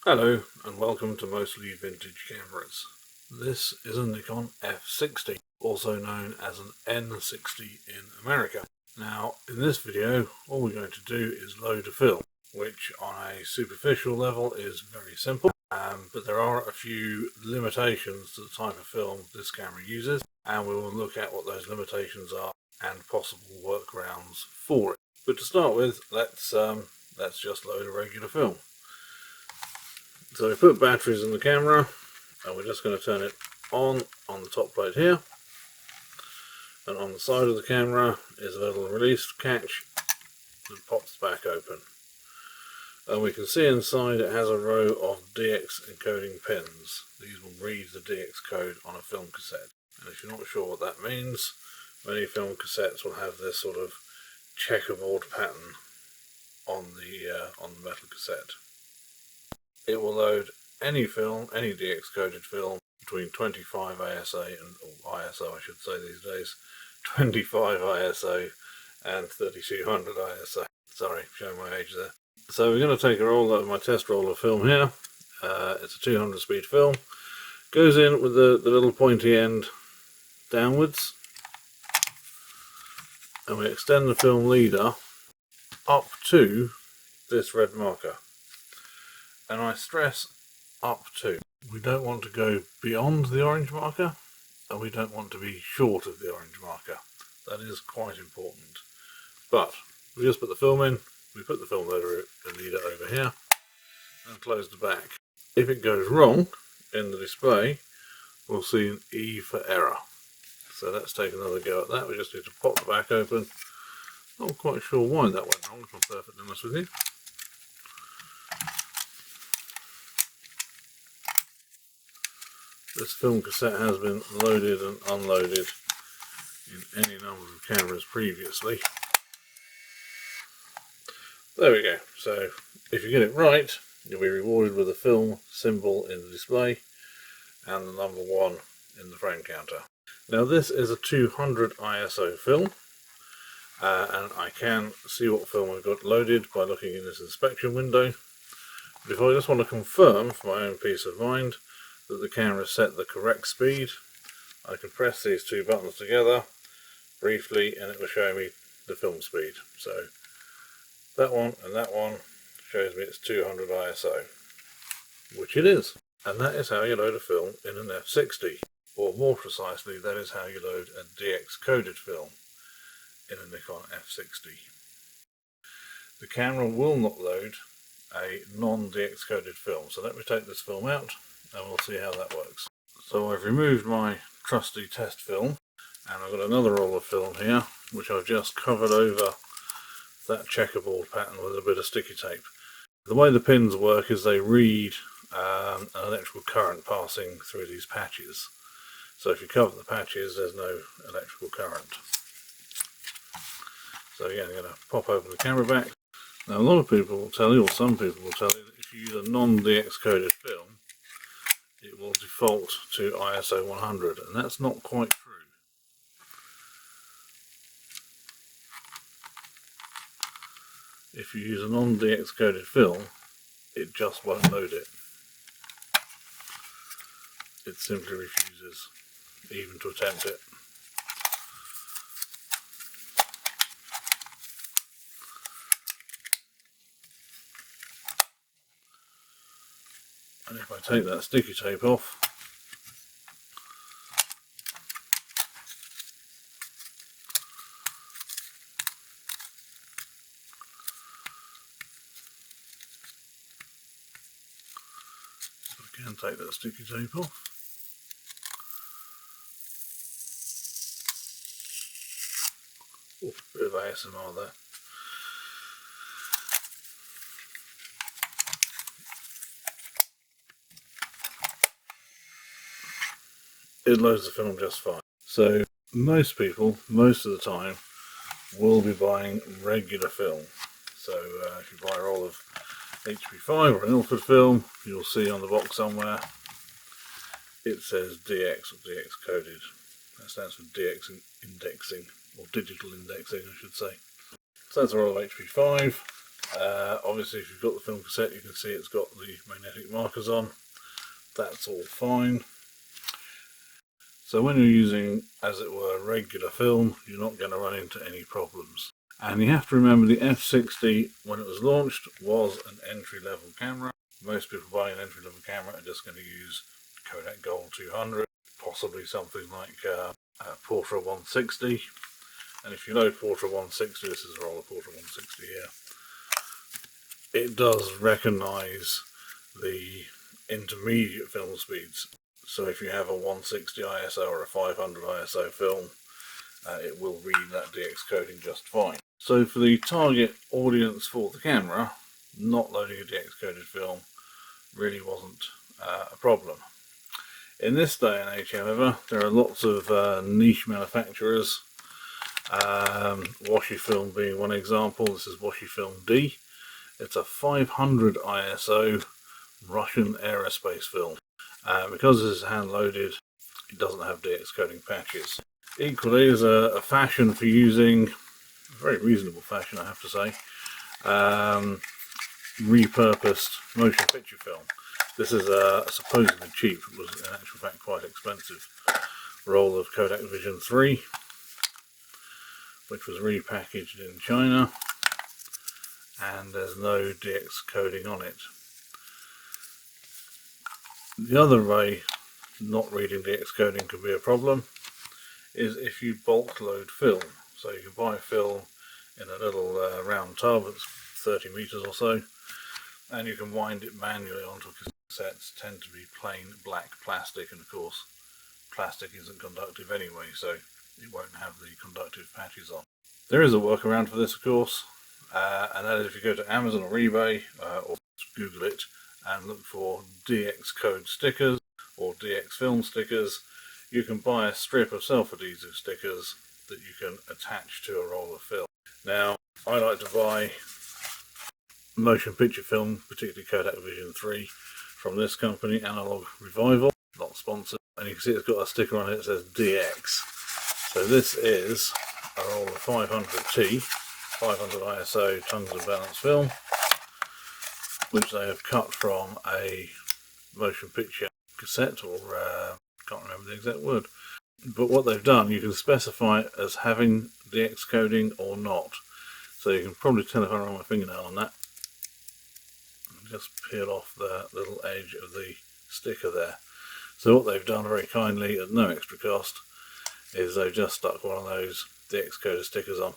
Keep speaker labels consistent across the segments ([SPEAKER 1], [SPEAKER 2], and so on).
[SPEAKER 1] Hello and welcome to Mostly Vintage Cameras. This is a Nikon F60, also known as an N60 in America. Now in this video all we're going to do is load a film, which on a superficial level is very simple, but there are a few limitations to the type of film this camera uses, and we will look at what those limitations are and possible workarounds for it. But to start with, let's just load a regular film. So we put batteries in the camera and we're just going to turn it on the top plate here, and on the side of the camera is a little release catch that pops back open, and we can see inside it has a row of DX encoding pins. These will read the DX code on a film cassette, and if you're not sure what that means, many film cassettes will have this sort of checkerboard pattern on the metal cassette. It will load any film, any DX coded film, between 25 ASA and, or ISO I should say these days, 25 ISO and 3200 ISO. Sorry, showing my age there. So we're going to take a roll of my test roll of film here. It's a 200 speed film. Goes in with the little pointy end downwards, and we extend the film leader up to this red marker. And I stress up to. We don't want to go beyond the orange marker, and we don't want to be short of the orange marker. That is quite important. But we just put the film in, we put the film leader over here, and close the back. If it goes wrong in the display, we'll see an E for error. So let's take another go at that. We just need to pop the back open. Not quite sure why that went wrong, if I'm perfectly honest with you. This film cassette has been loaded and unloaded in any number of cameras previously. There we go. So if you get it right, you'll be rewarded with a film symbol in the display and the number 1 in the frame counter. Now this is a 200 ISO film, and I can see what film I've got loaded by looking in this inspection window. But if I just want to confirm for my own peace of mind that the camera set the correct speed, I can press these two buttons together briefly and it will show me the film speed. So that one and that one shows me it's 200 ISO, which it is. And that is how you load a film in an F60, or more precisely, that is how you load a DX coded film in a Nikon F60. The camera will not load a non-DX coded film, so let me take this film out and we'll see how that works. So I've removed my trusty test film, and I've got another roll of film here which I've just covered over that checkerboard pattern with a bit of sticky tape. The way the pins work is they read an electrical current passing through these patches. So if you cover the patches, there's no electrical current. So again, I'm going to pop open the camera back. Now a lot of people will tell you, or some people will tell you, that if you use a non-DX coded film, it will default to ISO 100, and that's not quite true. If you use a non-DX coded film, it just won't load it. It simply refuses even to attempt it. And if I take that sticky tape off, so I can take that sticky tape off. Oh, a bit of ASMR there. It loads the film just fine. So most people, most of the time, will be buying regular film. So if you buy a roll of HP5 or an Ilford film, you'll see on the box somewhere it says DX, or DX coded. That stands for DX indexing, or digital indexing I should say. So that's a roll of HP5. Obviously if you've got the film cassette, you can see it's got the magnetic markers on. That's all fine. So when you're using, as it were, regular film, you're not going to run into any problems. And you have to remember the F60, when it was launched, was an entry-level camera. Most people buying an entry-level camera are just going to use Kodak Gold 200, possibly something like Portra 160. And if you know Portra 160, this is a roll of Portra 160 here. It does recognise the intermediate film speeds. So if you have a 160 ISO or a 500 ISO film, it will read that DX coding just fine. So for the target audience for the camera, not loading a DX coded film really wasn't a problem. In this day and age, however, there are lots of niche manufacturers, Washi Film being one example. This is Washi Film D. It's a 500 ISO Russian aerospace film. Because this is hand loaded, it doesn't have DX coding patches. Equally, there's a fashion for using, a very reasonable fashion I have to say, repurposed motion picture film. This is supposedly cheap. It was in actual fact quite expensive. Roll of Kodak Vision 3, which was repackaged in China, and there's no DX coding on it. The other way not reading DX coding could be a problem is if you bulk load film. So you can buy film in a little round tub, it's 30 meters or so, and you can wind it manually onto cassettes. Tend to be plain black plastic, and of course plastic isn't conductive anyway, so it won't have the conductive patches on. There is a workaround for this, of course, and that is if you go to Amazon or eBay or Google it and look for DX code stickers or DX film stickers, you can buy a strip of self-adhesive stickers that you can attach to a roll of film. Now, I like to buy motion picture film, particularly Kodak Vision 3, from this company, Analog Revival, not sponsored, and you can see it's got a sticker on it that says DX. So this is a roll of 500T, 500 ISO tungsten balance film, which they have cut from a motion picture cassette, or can't remember the exact word. But what they've done, you can specify it as having DX coding or not. So you can probably tell if I run my fingernail on that. Just peel off the little edge of the sticker there. So what they've done very kindly at no extra cost is they've just stuck one of those DX coded stickers on.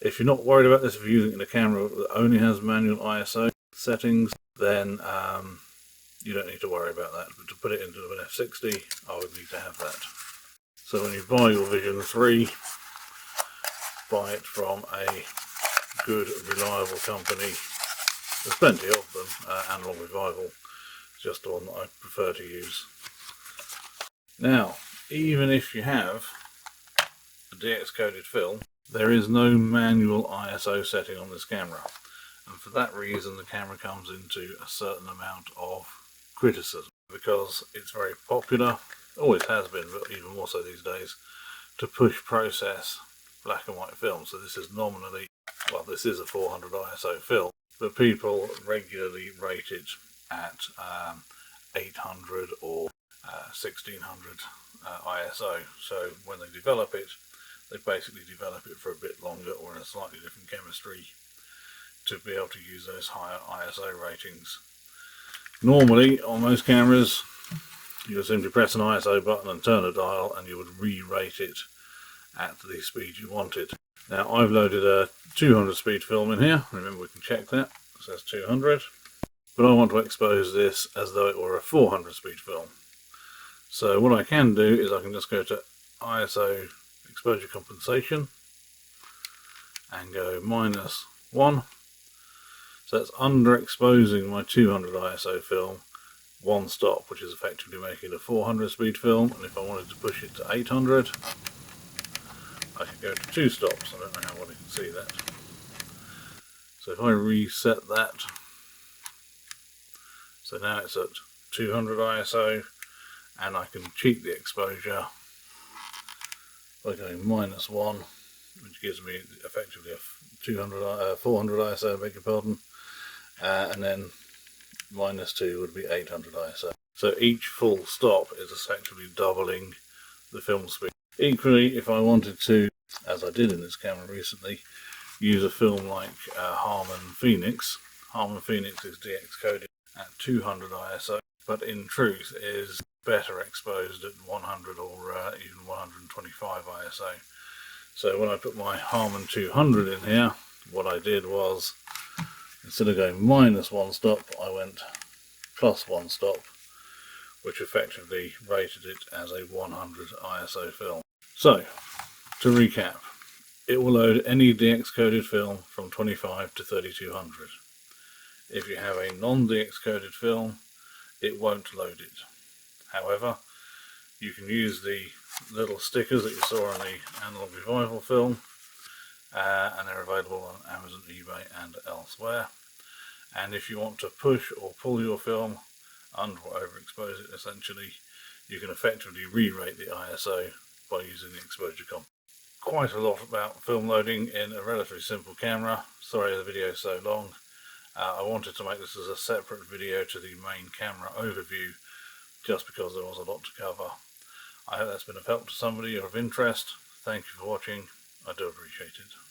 [SPEAKER 1] If you're not worried about this, if you're using it in a camera that only has manual ISO settings, then you don't need to worry about that. But to put it into an F60, I would need to have that. So when you buy your Vision 3, buy it from a good, reliable company. There's plenty of them. Analog Revival is just the one that I prefer to use. Now, even if you have a DX coded film, there is no manual ISO setting on this camera, and for that reason the camera comes into a certain amount of criticism, because it's very popular, always has been, but even more so these days, to push process black and white film. So this is nominally, well, this is a 400 ISO film, but people regularly rate it at 800 or 1600 ISO. So when they develop it, they basically develop it for a bit longer or in a slightly different chemistry to be able to use those higher ISO ratings. Normally, on most cameras, you would simply press an ISO button and turn a dial, and you would re-rate it at the speed you wanted. Now, I've loaded a 200 speed film in here. Remember, we can check that. It says 200. But I want to expose this as though it were a 400 speed film. So what I can do is I can just go to ISO exposure compensation and go -1. So that's underexposing my 200 ISO film one stop, which is effectively making a 400 speed film. And if I wanted to push it to 800, I could go to 2 stops. I don't know how well you can see that. So if I reset that, so now it's at 200 ISO, and I can cheat the exposure by going -1, which gives me effectively a 400 ISO, beg your pardon, and then -2 would be 800 ISO. So each full stop is essentially doubling the film speed. Equally, if I wanted to, as I did in this camera recently, use a film like Harman Phoenix. Harman Phoenix is DX coded at 200 ISO, but in truth is better exposed at 100 or even 125 ISO. So when I put my Harman 200 in here, what I did was, instead of going -1 stop, I went +1 stop, which effectively rated it as a 100 ISO film. So, to recap, it will load any DX coded film from 25 to 3200. If you have a non-DX coded film, it won't load it. However, you can use the little stickers that you saw on the Analog Revival film, and they're available on Amazon, eBay and elsewhere. And if you want to push or pull your film, under or overexpose it essentially, you can effectively re-rate the ISO by using the exposure comp. Quite a lot about film loading in a relatively simple camera. Sorry the video is so long. I wanted to make this as a separate video to the main camera overview, just because there was a lot to cover. I hope that's been of help to somebody or of interest. Thank you for watching. I do appreciate it.